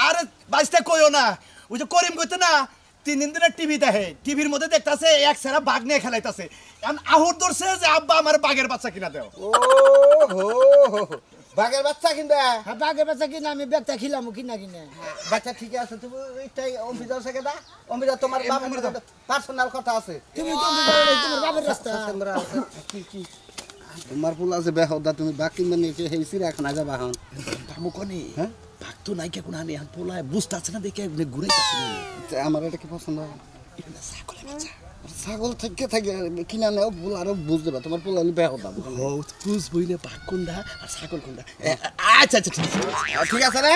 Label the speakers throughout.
Speaker 1: আরে বাইসটা কইও না ওই যে করিম কইতে না 3 দিন ধরে টিভি দেখে টিভির মধ্যে দেখতাছে এক সেরা বাঘ নিয়ে খেলাইতাছে এখন আহুর ধরছে যে আব্বা আমার বাঘের বাচ্চা কিনা দাও
Speaker 2: ও হো বাঘের বাচ্চা কিনবা
Speaker 3: হ্যাঁ বাঘের বাচ্চা কিনা আমি ব্যাগটা খিলাম কিনা কিনে
Speaker 2: বাচ্চা ঠিক আছে তুমি এইটাই অম্বিজা থেকে দা অম্বিজা তোমার বাবার পার্সোনাল কথা আছে
Speaker 3: তুমি তোমার বাবার রাস্তা
Speaker 2: কি তোমার ফুল আছে বেহদা তুমি বাঘ কিনবা নিয়ে হেই চিড়িয়াখানা যাবা এখন
Speaker 1: বাবু কোনি হ্যাঁ বাঘ তো নাই কে কোন আনি এখন পোলায় বুঝতাছে না দেখে ঘুরাইতাছে
Speaker 2: আমার এটা কি পছন্দ ছাগল থেকে থাকে কিনা নেও ফুল আরো বুঝতে পারো তোমার ফুল হলে বেহদা
Speaker 1: বুঝ বইলে বাঘ কোনটা আর ছাগল কোনটা আচ্ছা আচ্ছা
Speaker 2: ঠিক আছে রে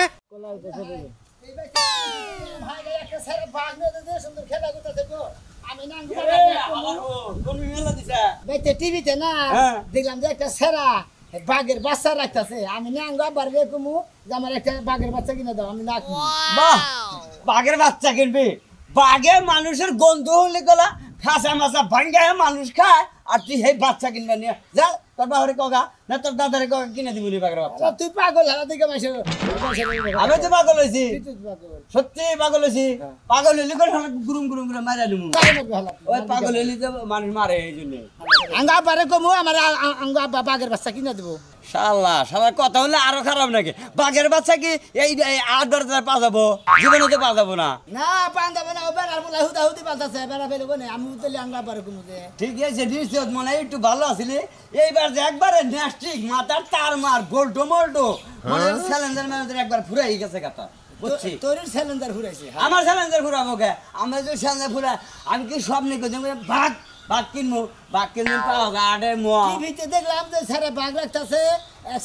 Speaker 3: টিভিতে না দেখলাম যে একটা সেরা বাঘের বাচ্চা রাখতেছে আমি নাঙ্গা বাড়বে কুমু যে আমার একটা বাঘের বাচ্চা কিনে দাও আমি না
Speaker 4: বাহ বাঘের বাচ্চা কিনবি বাঘে মানুষের গন্ধ হলে গলা খাসা মাছা ভাঙ্গায় মানুষ খায় আর তুই সেই বাচ্চা কিনবা নিয়ে যা তোর বাবারে কগা না তোর দাদারে কগা কিনে দিবি বাঘের বাচ্চা
Speaker 3: তুই পাগল হারা দিকে মাসে
Speaker 4: আমি তো পাগল হয়েছি সত্যি পাগল হয়েছি পাগল হইলে করে গুরুম গুরুম করে মারা দিমু ওই পাগল হইলে তো মানুষ মারে এই জন্য
Speaker 3: আঙ্গা বারে কমু আমার আঙ্গা বাঘের বাচ্চা কিনে দেবো
Speaker 4: শালা শালা কথা হলে আরো খারাপ নাকি বাঘের বাচ্চা কি এই 8-10 পা যাবো জীবনে তো পা যাবো না
Speaker 3: না পান যাবে না ও বেড়ার বলে হুদা হুদি পাল্টাছে বেড়া ফেলে কোনে আমি উতলে আঙ্গা বারে কমু যে
Speaker 4: ঠিক আছে নিশ্চয় মনে হয় একটু ভালো আসলে এইবার যে একবারে নেস্টিক মাথার তার মার গোল্টো মোল্টো মনে স্যালেন্ডার ম্যানেজার একবার ফুরাই গেছে কথা বুঝছি
Speaker 3: তোর সিলিন্ডার ঘুরাইছে
Speaker 4: আমার স্যালেন্ডার ফুরাবো কে আমরা যে স্যালেন্ডার ফুরা আমি কি সব নিয়ে কইছি বাঘ কিনবো পাও গাড়ে মো
Speaker 3: টিভিতে দেখলাম যে সারা বাঘ রাখতেছে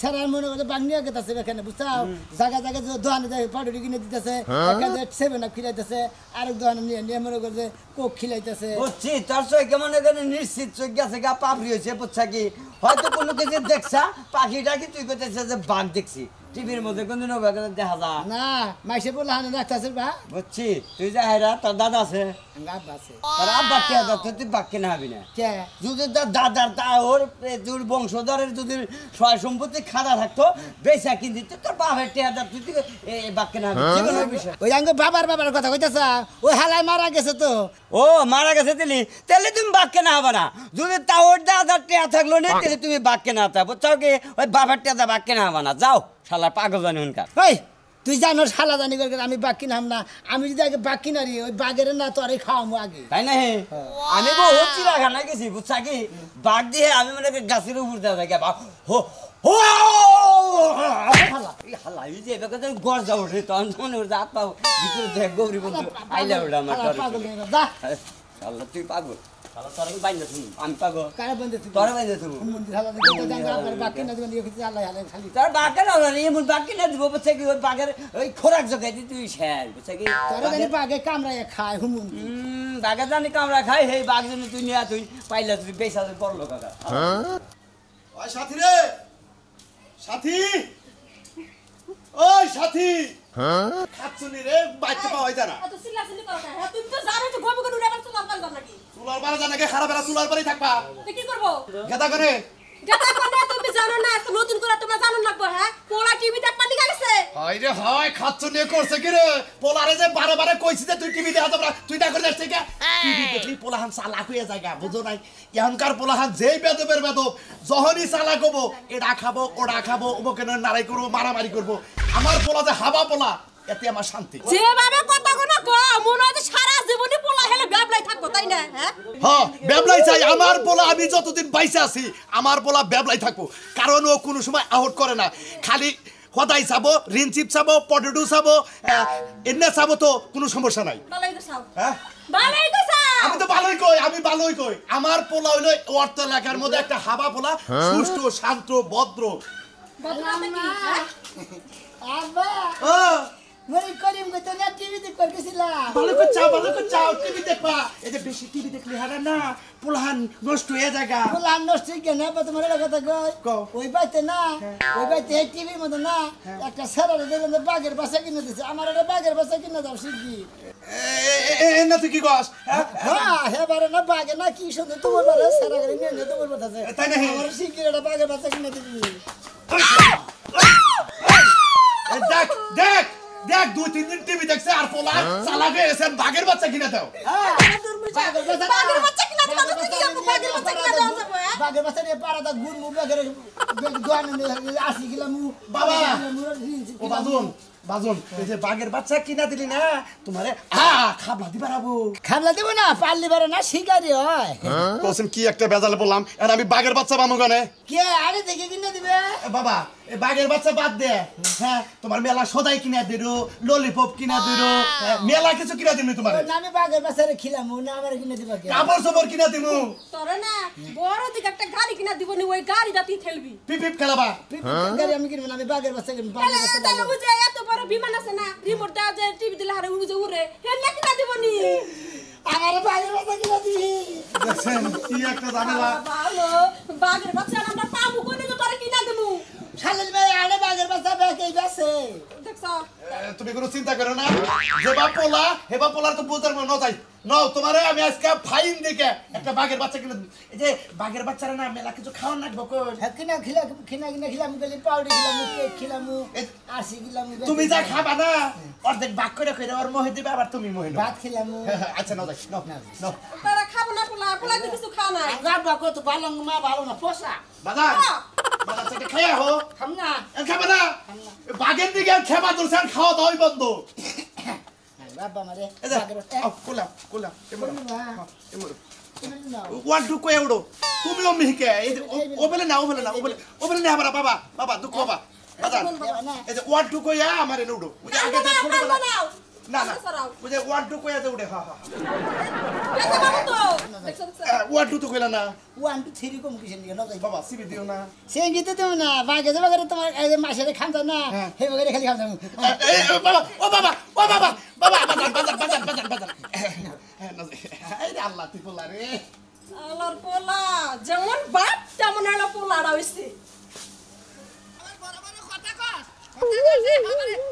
Speaker 3: সারা মনে করছে বাঘ নিয়ে গেছে এখানে বুঝছাও জায়গা জায়গা দোকানে যায় পাউডার কিনে দিতেছে এখানে 7 আপ খিলাইতেছে আরেক দোকানে নিয়ে মনে করছে কোক খিলাইতেছে
Speaker 4: বুঝছি তোর সই কেমন এখানে নিশ্চিত চোখ গেছে গা পাপড়ি হয়েছে বুঝছা কি হয়তো কোনো কিছু দেখছা পাখিটা কি তুই কইতেছে যে বাঘ দেখছি টিভির মধ্যে কোনদিন দেখা যা
Speaker 3: না মাইসে বলে হানে রাখতেছে বা
Speaker 4: বুঝছি তুই যা হেরা তোর দাদা আছে
Speaker 3: আব্বা আছে
Speaker 4: তোর আব্বা টিয়া দা তুই বাঘ কিনা হবি না
Speaker 3: কে
Speaker 4: যদি তোর দাদার তা ওর তোর বংশধরের যদি সয় সম্পত্তি খাদা থাকতো বেচা কিনতি তোর বাপের টিয়া দা তুই বাঘ কিনা হবি জীবনের বিষয়
Speaker 3: ওই আঙ্গ বাবার কথা কইতাছা ওই হালাই মারা গেছে তো
Speaker 4: ও মারা গেছে তাহলে তুমি বাঘ কেনা হবে না যদি তা ওর দাদার টিয়া থাকলো না তাহলে তুমি বাঘ কেনা হতে বুঝছো কি ওই বাপের টিয়া বাঘ কেনা হবে না যাও শালা পাগল জানি হুনকার
Speaker 3: ওই তুই জানো শালা জানি করে আমি বাঘ কিনাম না আমি যদি আগে বাঘ কিনারি ওই বাঘের না তো আরে খাওয়ামো আগে
Speaker 4: তাই না হে আমি বহু চিড়াখানা গেছি বুঝছা কি বাঘ দিয়ে আমি মানে গাছের উপর দেওয়া থাকি হো হো হালা এই যে এবার গড় যাবো রে তখন মনে করছে হাত পাবো ভিতরে দেখ গৌরী বন্ধু আইলা ওটা আমার শালা তুই পাগল আমি পাগল তোর বাইন্দে তুমি তোর বাঘে না এমন বাঘ কিনে দিব বুঝছে কি ওই বাঘের ওই খোরাক জোগাই দি তুই শেষ বুঝছে কি
Speaker 3: বাঘে কামড়ায় খায় হুমুন
Speaker 4: বাঘে জানি কামড়া খাই সেই বাঘ জন্য তুই নিয়ে তুই পাইলে তুই বেসা বড় লোক
Speaker 1: ওই সাথী রে সাথী ওই সাথী খাচ্ছুনি রে বাইতে পাওয়া যায় না
Speaker 5: এত চিল্লাচিল্লি করো কেন তুমি তো জানো যে গবি গডুরে আবার তোমার কাল দাম নাকি
Speaker 1: চুলার বারে জানাকে খারাপ এরা চুলার বারেই থাকবা
Speaker 5: তো কি করব
Speaker 1: গেদা করে
Speaker 5: গাতা কোনে তুমি জানো না এত নতুন করে তোমরা জানো লাগবে হ্যাঁ পোলা টিভি দেখ পানি গেছে
Speaker 1: হয় রে হয় খাচ্ছুনি করছে কি রে পোলারে যে বারে বারে কইছি যে তুই টিভি দেখা তোমরা তুই না করে যাস ঠিক টিভি দেখলি পোলাহান চালাক হয়ে জায়গা বুঝো নাই এখনকার পোলাহান যেই বেদবের বেদব যখনই চালাক হবো এটা খাবো ওটা খাবো ওকে নাড়াই করবো মারামারি করবো আমার পোলা যে হাবা পোলা এতে আমার শান্তি
Speaker 5: যেভাবে কথা কোনা কো মনে হয় সারা জীবনে পোলা হেলে ব্যাবলাই থাকবো তাই না
Speaker 1: হ্যাঁ ব্যাবলাই চাই আমার পোলা আমি যতদিন বাইসে আছি আমার পোলা ব্যাবলাই থাকবো কারণ ও কোনো সময় আউট করে না খালি হদাই চাবো রিনচিপ চাবো পটেটো চাবো এনে চাবো তো কোনো সমস্যা নাই
Speaker 5: ভালোই তো চাও
Speaker 1: হ্যাঁ
Speaker 5: ভালোই তো চাও
Speaker 1: আমি তো ভালোই কই আমার পোলা হইলো অর্থ এলাকার মধ্যে একটা হাবা পোলা সুষ্ঠু শান্ত ভদ্র
Speaker 5: বদনামে কি হ্যাঁ
Speaker 3: আব্বা মরি করিম কইতো না টিভি দেখ করছিলাম
Speaker 1: ভালো করে চাও টিভি দেখবা এই যে বেশি টিভি দেখলে হারা না পোলাহান নষ্ট হয়ে জায়গা
Speaker 3: পোলাহান নষ্ট কেন বা তোমার কথা কই ওই বাইতে না ওই বাইতে টিভির মধ্যে না একটা সারারে দেখলাম বাঘের বাচ্চা কিনে দিছে আমার একটা বাঘের বাচ্চা কিনে দাও শিগগি
Speaker 1: না তুই কি কস
Speaker 3: হ্যাঁ হেবারে না বাঘে না কি সুন্দর তোমার বারে সারারে নিয়ে তোমার বাতাছে
Speaker 1: তাই না
Speaker 3: আমার শিগগি একটা বাঘের বাচ্চা কিনে দিবি
Speaker 1: দেখ দেখ 2-3 দিন টিভি দেখছে আর পোলা চালাক হয়ে গেছে বাঘের বাচ্চা কিনে দাও
Speaker 5: বাঘের বাচ্চা কিনা দিবা তো কি আপু বাঘের বাচ্চা কিনা দাও যাবো হ্যাঁ
Speaker 3: বাঘের বাচ্চা নিয়ে পাড়াটা গুড় মুখ বাঘের দোয়ানে 80 কিলো মুখ
Speaker 1: বাবা ও বাজন এই যে বাঘের বাচ্চা কিনা দিলি না তোমারে খাবলা দিবা রাবো
Speaker 3: খাবলা দেব না পারলি পারে না শিকারি হয়
Speaker 1: কোসেন কি একটা বেজালে বললাম আর আমি বাঘের বাচ্চা বামু গানে
Speaker 3: কে আরে দেখে কিনে দিবে
Speaker 1: বাবা এই বাঘের বাচ্চা বাদ দে হ্যাঁ তোমার মেলা সদাই কিনা দিরো ললিপপ কিনা দিরো মেলা কিছু কিনা দিমু তোমারে
Speaker 3: না আমি বাঘের বাচ্চারে খিলামু না আমার কিনে দিবা কে
Speaker 1: কাপড় সবর কিনা দিমু
Speaker 5: তোরে না বড় দিকে একটা গাড়ি কিনা দিব নি ওই গাড়িটা তুই ঠেলবি
Speaker 1: পিপ খেলাবা
Speaker 3: গাড়ি আমি কিনবো না আমি বাঘের বাচ্চা কিনবো
Speaker 5: তাহলে তাহলে বুঝে এত বড় বিমান আছে না রিমোট দাও যে টিভি দিলে হারে উড়ে উড়ে হেলে কিনা দিব নি
Speaker 3: আমার বাঘের বাচ্চা কিনে দিবি
Speaker 1: দেখছেন কি একটা ঝামেলা
Speaker 5: ভালো বাঘের বাচ্চা আমরা পাবো কোনে তো তোরে কিনা দেবো
Speaker 3: খালিদ ভাই আরে বাঘের বাচ্চা বেকেই বেছে
Speaker 5: দেখছো
Speaker 1: তুমি কোনো চিন্তা করো না যেবা পোলা হেবা পোলার তো বুঝতে পারবো না যাই নাও তোমারে আমি আজকে ফাইন দেখে একটা বাঘের বাচ্চা কিনে এই যে বাঘের বাচ্চারা না মেলা কিছু খাওয়ার লাগবে কোন
Speaker 3: কিনা খিলামু গেলি পাউডার খিলামু কেক খিলামু 80 খিলামু
Speaker 1: তুমি যা খাবা না অর্ধেক ভাগ করে কইরা ওর মোহে দিবে আবার তুমি মোহে নাও
Speaker 3: ভাত খিলামু
Speaker 1: আচ্ছা নাও যাই নাও
Speaker 5: তারা খাবো না পোলা তো কিছু খাও না
Speaker 3: গাবা কত ভালো মা ভালো না পোষা
Speaker 1: বাজার বাজার থেকে খাইয়া হো
Speaker 3: খাম না
Speaker 1: খাবা না বাঘের দিকে খেবা দর্শন খাওয়া দাওয়াই বন্ধ
Speaker 3: বাবা মারে
Speaker 1: এই যে
Speaker 3: বাঘের বাচ্চা
Speaker 1: কোলা এমন এমন
Speaker 3: না
Speaker 1: ওয়ান টু কো এউডো তুমিও মিহিকে ও বলে না বাবা দুঃখ বাবা বাজার এই যে ওয়ান টু কইয়া আমারে উড়ো ওই যে আগে থেকে ছোট না ওই যে ওয়ান টু কইয়া যে উড়ে
Speaker 5: দেখো বাবু তো দেখছো
Speaker 1: ওয়ান টু তো কইলা না
Speaker 3: 1 2 3 কম কিসের নিয়ে নজাই
Speaker 1: বাবা সিবি দিও না
Speaker 3: সেঙ্গিতে দেব না বাঘে বাঘে তোমার এই যে মাছের খাম দাও না হে বাঘে খালি খাম দাও
Speaker 1: বাবা বাজার এই রে আল্লাহ তুই বলা রে
Speaker 5: আল্লাহর পোলা যেমন বাপ তেমন হলো পোলাটা হইছে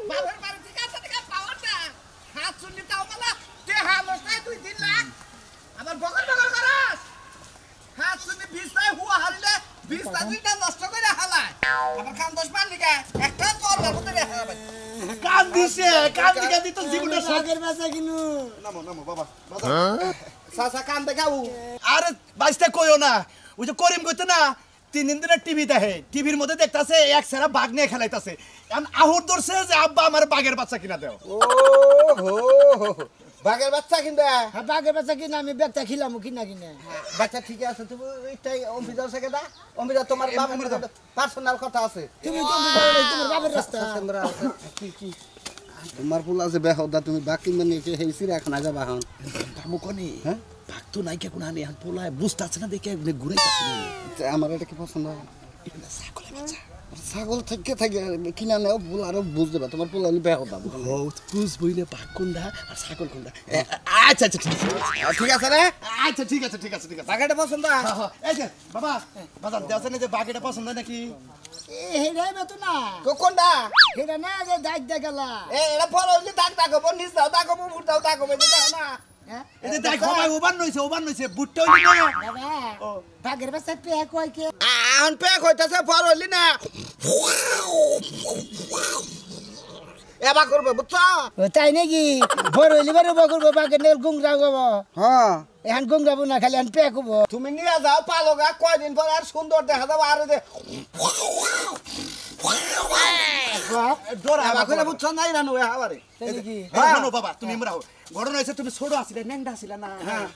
Speaker 2: বাবার বাড়ি থেকে আসা থেকে পাওয়ারটা হাত শুনলি তাও বলা তে হালস্তায় 2-3 লাখ আবার বগল করাস হাত শুনলি 20 টাই হুয়া হারিলে 20 টা দুইটা নষ্ট করে হালায় আবার কান 10 মান লিখা একটা তোর লাগতে রে হালায়
Speaker 1: কান দিকে দিত জীবনটা
Speaker 3: বাঘের বাচ্চা কিনু
Speaker 1: নামো বাবা বাজার
Speaker 2: সাসা কান দেখাও
Speaker 1: আরে বাইসটা কইও না ওই যে করিম কইতে না 3 দিন ধরে টিভি দেখে টিভির মধ্যে দেখতাছে এক সারা বাঘ নিয়ে খেলাইতাছে এখন আহুর ধরছে যে আব্বা আমার বাঘের বাচ্চা কিনা দাও
Speaker 2: ও হো বাঘের বাচ্চা কিনবে
Speaker 3: হ্যাঁ বাঘের বাচ্চা কিনা আমি ব্যাগটা খিলামু কিনা কিনা
Speaker 2: বাচ্চা ঠিক আছে তুমি এইটাই অম্বিজার থেকে দা অম্বিজার তোমার বাবার পার্সোনাল কথা আছে
Speaker 3: তুমি তো তোমার বাবার রাস্তা
Speaker 2: কি তোমার ফুল আছে বেহদা তুমি বাকি মানে হেইছি রাখ না যাবা হন
Speaker 1: কামু কোনি
Speaker 2: হ্যাঁ
Speaker 1: বাঘ তো নাই কে কোন আনি এখন পোলায় বুঝতাছে না দেখে ঘুরাইতাছে
Speaker 2: আমার এটা কি পছন্দ
Speaker 1: এটা ছাগলের বাচ্চা
Speaker 2: ছাগল থেকে থাকে কিনা নেও ফুল আরো বুঝতে পারো তোমার ফুল হলে বেহদা
Speaker 1: বুঝ বইলে বাঘ কোনটা আর ছাগল কোনটা আচ্ছা
Speaker 2: ঠিক আছে রে
Speaker 1: আচ্ছা ঠিক আছে
Speaker 2: বাঘেটা পছন্দ
Speaker 1: এই যে বাবা বাজার দেওয়া না যে বাঘ এটা পছন্দ হয় নাকি
Speaker 3: হেরাই বেতো না
Speaker 2: কোনটা
Speaker 3: হেরা না যে দাগ দেখালা
Speaker 2: এটা ফল হইলে দাগ দাগবো নিজ দাও দাগবো মুর দাও দাগবো এটা দাও না
Speaker 1: এই যে দেখ বাবা ওবান নইছে বুটটা হইলি না
Speaker 3: বাবা বাঘের বাচ্চা পেয়ে কয় কে
Speaker 2: আন পেক হইতাছে ফল হইলি না এবা করবে বুঝছো
Speaker 3: তাই নাকি বড় হইলে বড় করবো বাঘের নেল গুংরা গব
Speaker 2: হ্যাঁ
Speaker 3: এখন গুংরাবো না খালি এখন পেয়ে কব
Speaker 2: তুমি নিয়ে যাও পালোগা কয়দিন পর আর সুন্দর দেখা যাবো আর যে
Speaker 1: ডোরা
Speaker 2: এবা করে বুঝছো নাই রানু হাবারে
Speaker 1: শোনো বাবা তুমি মরাও ঘটনা হয়েছে তুমি ছোট আসলে ন্যাংডা আসলে না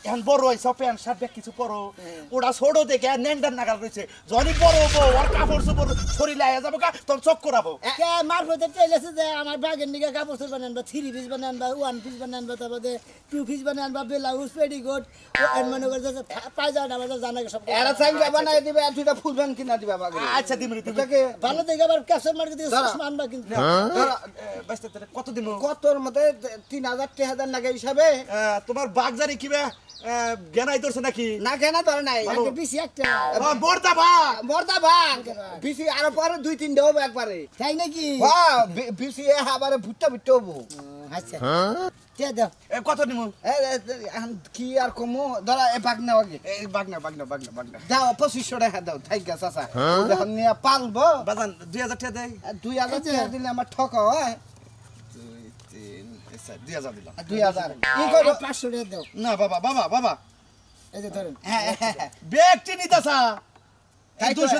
Speaker 1: এখন বড় হয়েছে প্যান্ট শার্ট ব্যাগ কিছু পরো ওরা ছোট দেখে ন্যাংডার নাগাল রয়েছে যখনই বড় হবো ওর কাপড় চোপড় শরীরে আয়া যাবো তখন চক করাবো
Speaker 3: কে মারফতে চাইলেছে যে আমার বাঘের নিকে কাপড় চোপড় বানান বা 3 পিস বানান বা 1 পিস বানান বা তারপরে 2 পিস বানান বা ব্লাউজ পেটিকোট এর মনে করে যে পায়জামা আমাদের জানা সব
Speaker 2: এরা চাইলে বানাই দিবে আর দুইটা ফুল প্যান্ট কিনা দিবে বাগে
Speaker 1: আচ্ছা দিমরি তুমি
Speaker 2: তাকে
Speaker 3: ভালো দেখে আবার ক্যাপচার মার্কেট দিয়ে চশমা আনবা কিন্তু
Speaker 1: বাস্তে কত দিন
Speaker 2: কতর মধ্যে 3000 3000 লাগে হিসাবে
Speaker 1: তোমার বাঘ জানি কিবা জ্ঞানাই ধরছে নাকি
Speaker 2: না কেনা ধরে নাই
Speaker 3: আগে বেশি একটা
Speaker 1: বর্দা বাঘ
Speaker 2: মর্দা ভাগ বিসি আর পরে 2-3 দেব একবারে
Speaker 3: তাই নাকি
Speaker 2: হ্যাঁ বিসি আবারে ভুট্টা ভুট্টা হবো
Speaker 3: আচ্ছা কে দাও
Speaker 1: কত নিমু
Speaker 2: কি আর কমো ধরা এ বাঘ নেওয়া আগে
Speaker 1: এই বাঘ না
Speaker 2: দাও 2500 টাকা দাও ঠিক আছে চাচা যখন নিয়ে পালবো
Speaker 1: বাজান 2000 টাকা দেই
Speaker 2: 2000 টাকা দিলে আমার ঠকা হয়
Speaker 1: আচ্ছা 2000 দিলাম
Speaker 2: 2000 কি করো
Speaker 3: 500 টাকা দাও
Speaker 1: না বাবা
Speaker 3: এই যে ধরেন
Speaker 1: ব্যক্তি নিতাছা এই 200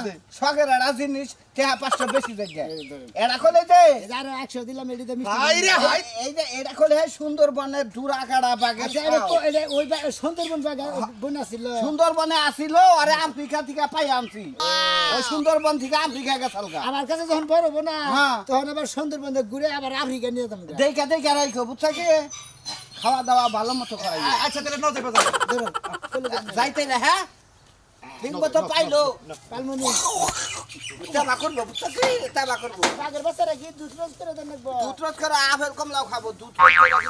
Speaker 1: দে
Speaker 2: শখের একটা জিনিস টেহা 500 বেশি জায়গা
Speaker 3: এই ধরেন
Speaker 2: এটা খোলে দে
Speaker 3: এই যে আরো 100 দিলাম এদিকে মিষ্টি
Speaker 1: হাই রে হাই
Speaker 2: এই যে এটা খোলে সুন্দরবনের ডুরা কাড়া বাগের
Speaker 3: আচ্ছা এটা ওই সুন্দরবন জায়গা বনা ছিল
Speaker 2: সুন্দরবনে আসিল আরে আফ্রিকা থেকে পাই আনছি ওই সুন্দরবন থেকে আফ্রিকা গেছালগা
Speaker 3: আমার কাছে যখন বড় বোনা
Speaker 2: হ্যাঁ।
Speaker 3: তখন আবার সুন্দরবনে ঘুরে আবার আফ্রিকা নিয়ে যাম
Speaker 2: দেখা রাখো বুঝছো কি খাওয়া দাওয়া ভালো মতো করাই
Speaker 1: আচ্ছা তাহলে নাও যাবে যাও
Speaker 3: ধরুন
Speaker 2: যাইতে না হ্যাঁ ঠিক মতো পাইলো
Speaker 3: পালমনি
Speaker 2: তাবা করবো বুঝছো কি তাবা করবো
Speaker 3: বাগের বাচ্চারা কি দুধ রোজ করে দেন নাকবো
Speaker 2: দুধ রোজ করে আপেল কমলাও খাবো দুধ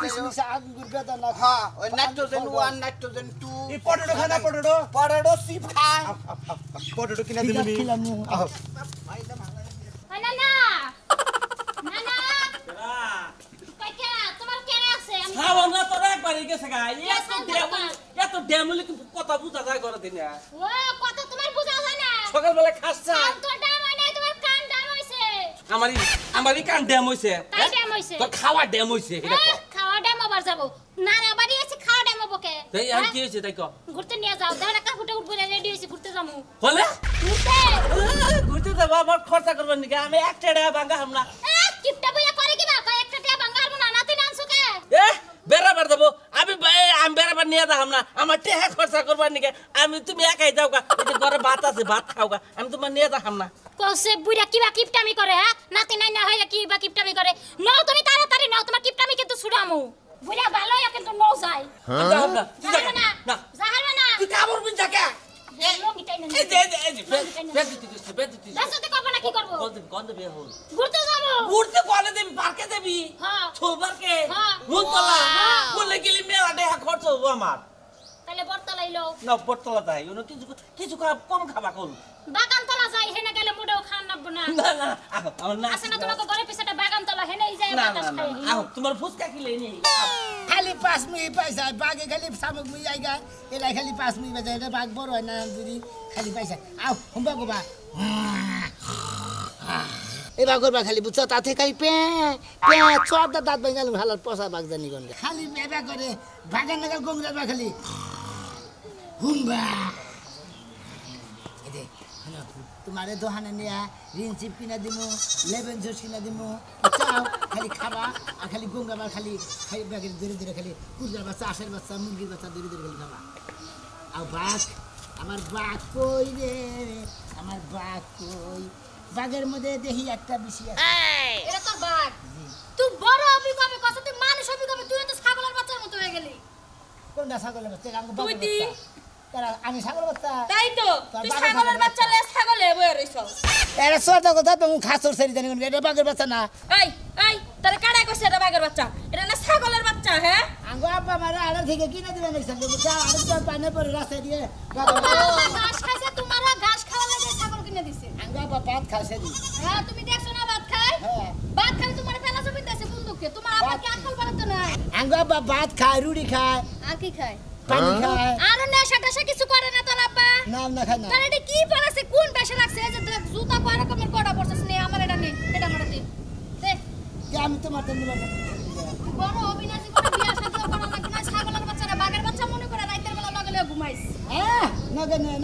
Speaker 3: কিশমিশ আঙ্গুর বেদানা না
Speaker 2: হ্যাঁ ওই নাইট্রোজেন 1 নাইট্রোজেন 2
Speaker 1: এই পটেটো খানা পটেটো
Speaker 2: পরেডো সিপ খায়
Speaker 1: পটেটো কিনা দিবি
Speaker 3: খিলাম নি
Speaker 1: আহ
Speaker 5: না না না না কাকা তোমার কেন আছে আমি
Speaker 6: খাওয়া না তোরা একবারই গেছে গা এত ড্যামুলি কথা বুঝা যায় করে দিন
Speaker 5: ও কত তোমার বুঝা যায় না
Speaker 6: সকালবেলা খাসছা
Speaker 5: তো ডাম হয় না তোমার কান ডাম হইছে
Speaker 6: আমারই কান ড্যাম হইছে
Speaker 5: কাই ডাম হইছে
Speaker 6: তোর খাওয়া ড্যাম হইছে এটা কো
Speaker 5: খাওয়া ডাম আবার যাব না না বাড়ি আছে খাওয়া ডাম বকে
Speaker 6: তাই আর কি হইছে তাই কো
Speaker 5: ঘুরতে নিয়ে যাও দেখো না কাকুটা উঠবে রেডি হইছে ঘুরতে যামু
Speaker 6: বলে
Speaker 5: ঘুরতে
Speaker 6: ঘুরতে যাব আবার খরচা করবেন নাকি আমি একটা টাকা ভাঙা হামনা
Speaker 5: কিপটা বইয়া করে কি বা কয় একটা টাকা বাঙ্গাল না নাতে নানছো কে
Speaker 6: এ বেরাবার দেবো আমি বেরাবার নিয়ে যাম না আমার টেহা খরচা করবার নাকি আমি তুমি একাই যাও গা এই যে ঘরে ভাত আছে ভাত খাও গা আমি তোমার নিয়ে যাম না
Speaker 5: কসে বুইরা কিবা কিপটামি করে হ্যাঁ নাতি নাই না হয় কি বা কিপটামি করে নও তুমি তাড়াতাড়ি নও তোমার কিপটামি কিন্তু ছুড়ামু বুইরা ভালোই কিন্তু নও যায়
Speaker 6: যাও না তুই যা
Speaker 5: না
Speaker 6: না
Speaker 5: যাহার না
Speaker 6: তুই কামড় বিন যাকে
Speaker 5: লঙ্গিটাই না
Speaker 6: এই যে বেদিতি
Speaker 5: দাসতে করব না কি করব
Speaker 6: গন্ধ বের হল
Speaker 5: ঘুরতে যাবো
Speaker 6: ঘুরতে কলে দেবি পার্কে দেবি
Speaker 5: হ্যাঁ
Speaker 6: ছোল পার্কে
Speaker 5: হ্যাঁ।
Speaker 6: মুনতলা
Speaker 5: হ্যাঁ।
Speaker 6: বললে গেলি মেলা টাকা খরচ হবো আমার
Speaker 5: তাহলে বর্তা লাইলো
Speaker 6: না পটতলা তাই কিছু কম খাবা কল
Speaker 5: বাগানতলা যাই হেনে গেলে মুডেও খান নাবো না
Speaker 6: না আমার না
Speaker 5: আছে না তোমাকে ঘরে পিছাটা বাগানতলা হেনেই যায়
Speaker 6: না
Speaker 5: বাতাস খাই
Speaker 6: তোমার ফুচকা খেলে নি
Speaker 3: খালি 5 মিনিট পয়সা বাগে খালি সামক মুই আইগা এলাই খালি 5 মিনিট বাজে এটা বাগ বড় হয় না যদি খালি পয়সা আও হুম্বা গোবা এবার করবা খালি বুঝছো তাতে খালি পে পে চোরটা দাঁত ভাঙাল হালার পচা বাগ জানি কোন খালি বেবা করে বাগান নাগাল গঙ্গরা বা খালি হুম্বা এদে তোমারে দোহানে নিয়া রিন চিপ কিনা দিমু লেবেন জুস কিনা দিমু চাও খালি খাবা আর খালি গঙ্গাবার খালি খালি ব্যাগের ধীরে খালি কুকুরের বাচ্চা আশের বাচ্চা মুরগির বাচ্চা ধীরে খালি খাবা আর বাঘ আমার বাঘ কই রে আমার বাঘ কই বাঘের মধ্যে দেখি একটা বেশি আছে
Speaker 5: এটা তোর বাঘ তুই বড় হবি কবে কত তুই মানুষ হবি কবে তুই তো ছাগলের বাচ্চার মতো হয়ে গেলি
Speaker 3: কোনটা ছাগলের বাচ্চা আঙ্গ
Speaker 5: তুই
Speaker 3: বাঘের
Speaker 5: দি।
Speaker 3: বাচ্চা তারা আমি ছাগল বাচ্চা
Speaker 5: তাই তো
Speaker 3: তোর
Speaker 5: তুই
Speaker 3: বাঘের
Speaker 5: ছাগলের বাচ্চা লে ছাগলে বয়ে রইছ
Speaker 3: এটা সোটা কথা তুমি খাসর সেরি জানি কোন এটা বাঘের বাচ্চা না
Speaker 5: এই এই তোরে কাড়াই কইছে এটা বাঘের বাচ্চা এটা না ছাগলের বাচ্চা হ্যাঁ
Speaker 3: আঙ্গ আব্বা মারা আড়া থেকে কিনে দিবেন একসাথে বুঝা আর তো পানে পরে রাস্তা দিয়ে
Speaker 5: ঘাস খাইছে তোমার ঘাস খাওয়া লাগে ছাগল কিনে দিছে
Speaker 3: আঙ্গ আব্বা ভাত খাইছে দি
Speaker 5: হ্যাঁ তুমি দেখছো না ভাত খায়
Speaker 3: হ্যাঁ
Speaker 5: ভাত খাই তোমার ফেলা জমি দিছে কোন দুঃখে তোমার আবার কি আকল বাড়াতে নাই
Speaker 3: আঙ্গ আব্বা ভাত খায় রুটি খায়
Speaker 5: আর কি খায়
Speaker 3: পানি খায়
Speaker 5: আর নেশা টেশা কিছু করে না তোর আব্বা
Speaker 3: নাম না খায় না
Speaker 5: তোর এটা কি পড়াছে কোন পেশা লাগছে এই যে দেখ জুতা কয় রকমের কড়া পড়ছস নে আমার এটা নে এটা আমার দে দেখ
Speaker 3: যে আমি তোমার তো নিব না
Speaker 5: বড় অবিনাশী করে বিয়া শাদী করা লাগবে না ছাগলের বাচ্চারা বাঘের বাচ্চা মনে করে রাতের বেলা লাগলে ঘুমাইস
Speaker 3: হ্যাঁ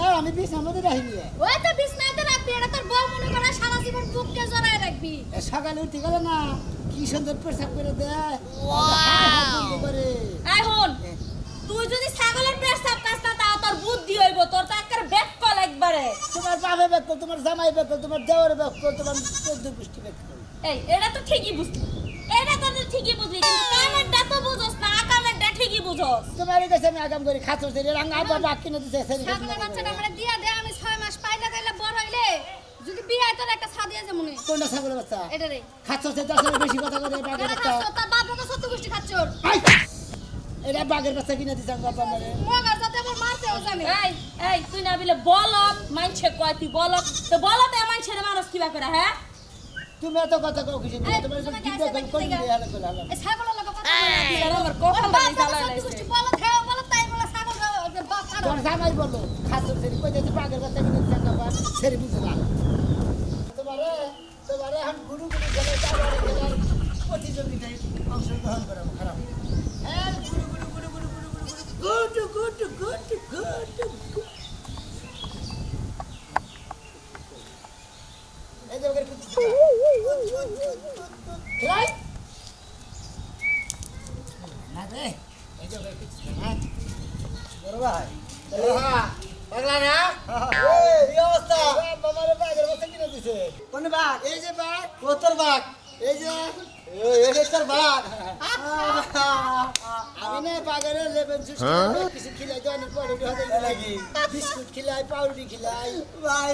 Speaker 3: না আমি বিছানার মধ্যে রাখিনি
Speaker 5: ওই তো বিছনাতে রাখবি এটা তোর বউ মনে করে সারা জীবন বুককে জড়ায় রাখবি
Speaker 3: সকালে উঠে গেল না কি সুন্দর পেশাব করে দেয় ওয়াও করে
Speaker 5: এই হন তুই যদি ছাগলের পেশাব কাজ না তাও তোর বুদ্ধি হইব তোর তো একেবারে বেককল একবারে
Speaker 3: তোমার বাবা বেকল তোমার জামাই বেকল তোমার দেওয়ার বেকল তোমার চোদ্দ পুষ্টি বেকল
Speaker 5: এই এটা তো ঠিকই বুঝলি এটা তো তুই ঠিকই বুঝলি কিন্তু কামেরটা তো বুঝছস না কামেরটা ঠিকই বুঝছস
Speaker 3: তোমার কাছে আমি আগাম করি খাতো সেরি রাঙ্গা আবার বাক কিনে দিছে সেরি
Speaker 5: ছাগলের বাচ্চাটা আমরা দিয়া দে আমি 6 মাস পাইলে তাইলে বড় হইলে যদি বিয়ে হয় তোর একটা ছাদি আছে মনে
Speaker 3: কোনটা ছাগলের বাচ্চা
Speaker 5: এটা রে
Speaker 3: খাতো সে তার বেশি কথা করে বাগের
Speaker 5: এটা
Speaker 3: বাচ্চা
Speaker 5: খাচ্ছ তোর বাপকে সত্য গোষ্ঠী খাচ্ছর
Speaker 3: আই! এটা বাগের বাচ্চা কিনে দিছে আঙ্গ আব্বা মারে
Speaker 5: মগার যাতে আবার মারতেও জানে এই তুই না বিলে বলত মানছে কয় তুই বলত তো বলতে মানছে রে মানুষ কিবা করে হ্যাঁ
Speaker 3: তুমি এত কথা কও কিছু তোমার কি কোন দিয়ে হালা করে হালা
Speaker 5: এই ছাগলের লগে কথা বলে আমার কখন বাড়ি জ্বালাইছে বলত হ্যাঁ বলত তাই বলে ছাগল
Speaker 3: তোর জামাই বলো খাতো সেরি কই দিতে বাগের বাচ্চা কিনে দিছে আঙ্গ আব্বা সেরি বুঝলা তোমারে এখন গুরু গেলে যাবার প্রতিযোগিতায় অংশগ্রহণ করাবো খারাপ হ্যাঁ গুরু গুরু গুরু গুরু গুরু গুরু গুড গুড গুড গুড এই যে ওকে খেলাই না রে এই যে ওকে হ্যাঁ বড় ভাই হ্যাঁ পাগলা না এই অবস্থা বাবারে বাগের বসে কিনে দিছে কোন বাগ এই যে বাগ কোতর বাগ এই যে এই তোর বাগ আমি না বাগের লেবন জুস কিছু খিলাই তো অনেক পড়ে হতে লাগি বিস্কুট খিলাই পাউরুটি খিলাই ভাই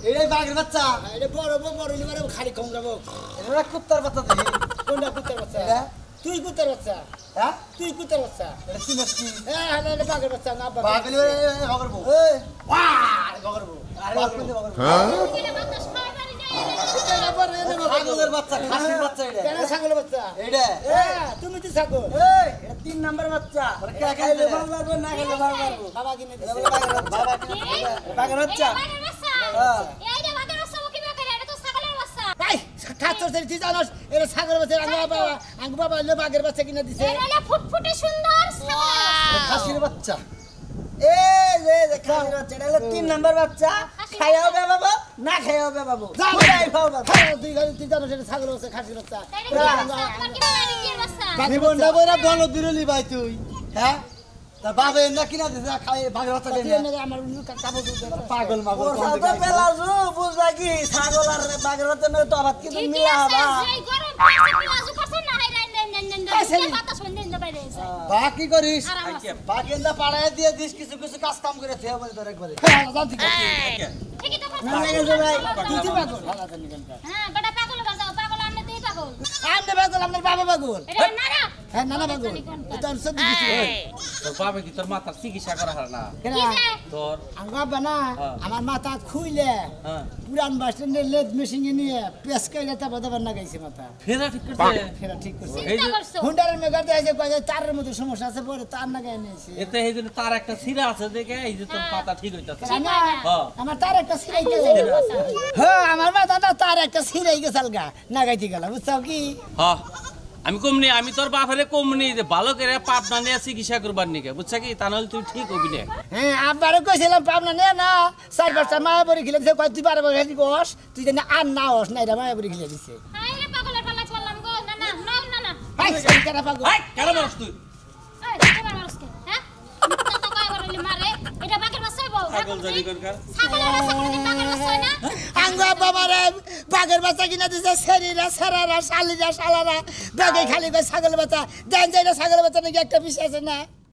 Speaker 3: এটাই বাগের বাচ্চা এটা বড় বড় নিবারে খালি কম যাবো এটা কুত্তার বাচ্চা দেখি কোনটা কুত্তার বাচ্চা তুই কুত্তার বাচ্চা হ্যাঁ তুই কুত্তার বাচ্চা এটা সিনস্কি হ্যাঁ এটা বাগের বাচ্চা না বাগের বাগরবো এই ওয়াও বাগরবো আরে বাগরবো ছাগলের বাচ্চা খাসির বাচ্চা এটা কেন ছাগলের বাচ্চা এটা তুমি তো ছাগল এই এটা 3 নাম্বার বাচ্চা কে খাইলে ভালো লাগবে না খাইলে ভালো লাগবে বাবা কিনে দিছে বাবা কিনে বাগের বাচ্চা
Speaker 5: এই যে বাগের বাচ্চা কি করে এটা তো ছাগলের বাচ্চা
Speaker 3: ভাই খাচ্ছর তুই জানোস এটা ছাগলের বাচ্চা আঙ্গু বাবা লে বাগের বাচ্চা কিনে দিছে
Speaker 5: এটা ফুটফুটে সুন্দর ছাগলের
Speaker 3: খাসির বাচ্চা এই যে খাসির বাচ্চা এটা 3 নাম্বার বাচ্চা খাইও বে বাবা না খাইও বে বাবু যাই বাবা তুই জানোস এটা ছাগলের বাচ্চা খাসির বাচ্চা
Speaker 5: তোমার কি মানে কি বাচ্চা
Speaker 3: জীবনটা বইরা বলো দিরলি ভাই তুই হ্যাঁ তা বাবা এন্না কিনা দিছে খাই বাগের বাচ্চা দেন আমার কাপড় পাগল মাগল কোন তো পেলাজু বুঝলা কি ছাগল আর বাগের বাচ্চা না তো আবার কিন্তু মিলা হবা
Speaker 5: এই গরম পাঁচটি করছ না হাই নেন বাতাস বন্ধ না বাইরে
Speaker 3: বাকি করিস
Speaker 5: বাকি
Speaker 3: বাগেন্দা পাড়ায় দিয়ে দিস কিছু কিছু কাজ কাম করে থে বলে তোর একবারে হ্যাঁ জানতি
Speaker 5: ঠিকই তো
Speaker 3: না লাগে ভাই তুই পাগল ভালো জানি কেন
Speaker 5: হ্যাঁ বড় পাগল বাজাও পাগল আমনে তুই পাগল
Speaker 3: আমনে পাগল আমনে বাবা পাগল
Speaker 5: এটা না না
Speaker 3: হ্যাঁ নানা পাগল এটা সব কিছু
Speaker 6: তোর বাবা কি তোর মাথার চিকিৎসা করা হয় না
Speaker 3: কেন
Speaker 6: তোর
Speaker 3: আঙ্গা বানা আমার মাথা খুইলে
Speaker 6: হ্যাঁ
Speaker 3: পুরান বাস স্ট্যান্ডে লেদ মেশিন নিয়ে পেস কইলে তা বাদাবার না গাইছে মাথা
Speaker 6: ফেরা ঠিক করছে
Speaker 3: ফেরা ঠিক করছে
Speaker 5: চিন্তা করছো
Speaker 3: হুন্ডারের মেগাতে আছে কয় তারের মধ্যে সমস্যা আছে পরে তার না গায় নিয়েছে
Speaker 6: এতে এই জন্য তার একটা সিরা আছে দেখে এই যে তোর পাতা ঠিক হইতাছে
Speaker 3: আমার তার একটা সিরাই গেছে হ্যাঁ আমার মাথা তার একটা সিরাই গেছে আলগা না গাইতে গেল বুঝছো কি
Speaker 6: হ্যাঁ আমি কমনি আমি তোর বাপরে কমনি যে ভালো করে পাবনা নিয়ে চিকিৎসা করবার নিকে বুঝছ কি তা নাহলে তুই ঠিক হবি না
Speaker 3: হ্যাঁ আবারও কইছিলাম পাবনা নে না 4 বছর মায়াপুরি খেলে দিছে কয় তুই 12 বছর হেঁটি বস তুই জানি আর না হস না এটা মায়াপুরি খেলে দিছে
Speaker 5: আই রে পাগলের পালা করলাম গো না না না না না
Speaker 3: ভাই কেন পাগল
Speaker 6: এই কেন মারছ তুই
Speaker 5: এই তোমার মানুষকে হ্যাঁ তো কয় বড়লি মারে এটা বাগের বাচ্চা বউ
Speaker 6: পাগল জানি করকার
Speaker 5: ছাগলের বাচ্চা কোনদিন বাগের বাচ্চা হয় না
Speaker 3: আঙ্গা বাবারে বাগের বাচ্চা কিনা দিছে শরীরা সারারা শালিরা শালারা বাগে খালি কয় ছাগল বাচ্চা দেন যাইরা ছাগল বাচ্চা নাকি একটা পিস আছে না